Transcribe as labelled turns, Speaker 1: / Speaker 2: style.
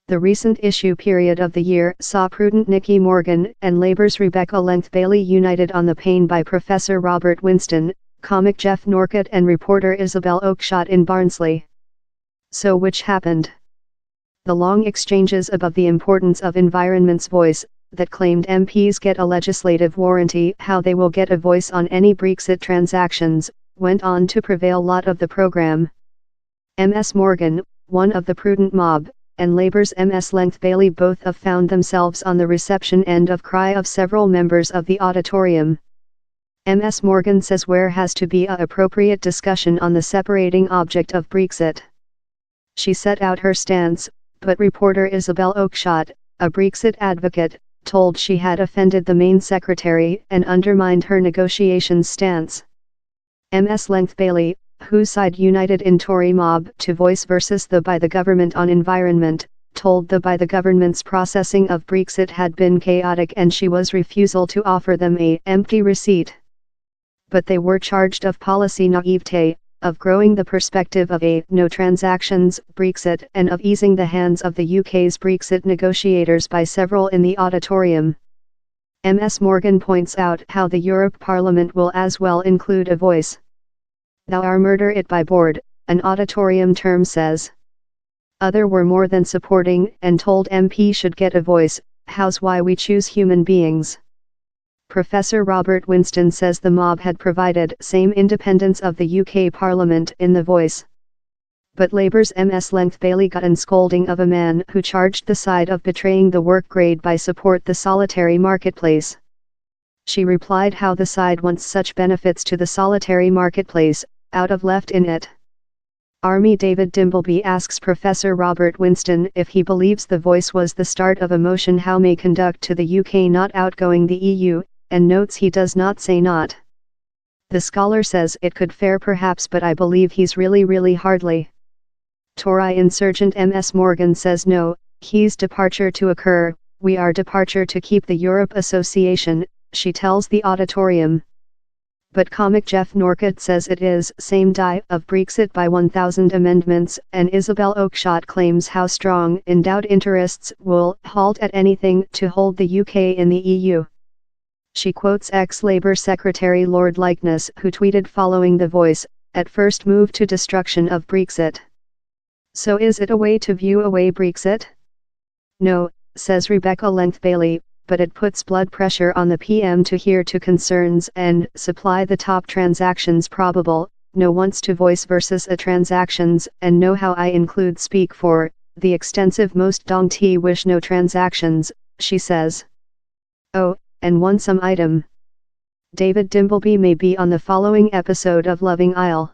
Speaker 1: The recent issue period of the year saw prudent Nicky Morgan and Labour's Rebecca Length-Bailey united on the pain by Professor Robert Winston, comic Jeff Norcott and reporter Isabel Oakeshott in Barnsley. So which happened? The long exchanges about the importance of environment's voice, that claimed MPs get a legislative warranty how they will get a voice on any Brexit transactions, went on to prevail lot of the programme. Ms Morgan, one of the prudent mob, and Labour's Ms Length-Bailey both have found themselves on the reception end of cry of several members of the auditorium. Ms Morgan says there has to be a appropriate discussion on the separating object of Brexit. She set out her stance, but reporter Isabel Oakeshott, a Brexit advocate, told she had offended the Main Secretary and undermined her negotiations stance. Ms Length-Bailey, whose side united in Tory mob to voice versus the by the government on environment, told the by the government's processing of Brexit had been chaotic and she was refusal to offer them a empty receipt. But they were charged of policy naivete, of growing the perspective of a no transactions Brexit and of easing the hands of the UK's Brexit negotiators by several in the auditorium. Ms Morgan points out how the Europe Parliament will as well include a voice. Thou are murder it by board, an auditorium term says. Other were more than supporting and told MP should get a voice, how's why we choose human beings. Professor Robert Winston says the mob had provided same independence of the UK Parliament in the voice. But Labour's Ms Length-Bailey got an scolding of a man who charged the side of betraying the work grade by support the solitary marketplace. She replied how the side wants such benefits to the solitary marketplace, out of left in it. Army David Dimbleby asks Professor Robert Winston if he believes the voice was the start of a motion how may conduct to the UK not outgoing the EU, and notes he does not say not. The scholar says it could fare perhaps but I believe he's really hardly. Tory insurgent Ms Morgan says no, he's departure to occur, we are departure to keep the Europe Association, she tells the auditorium. But comic Jeff Norcott says it is same die of Brexit by 1,000 amendments and Isabel Oakeshott claims how strong endowed interests will halt at anything to hold the UK in the EU. She quotes ex-Labour Secretary Lord Likeness who tweeted following the voice, at first move to destruction of Brexit. So is it a way to view away Brexit? No, says Rebecca Length-Bailey, but it puts blood pressure on the PM to hear to concerns and supply the top transactions probable, no wants to voice versus a transactions and know how I include speak for, the extensive most dong t wish no transactions, she says. Oh, and one some item. David Dimbleby may be on the following episode of Loving Isle.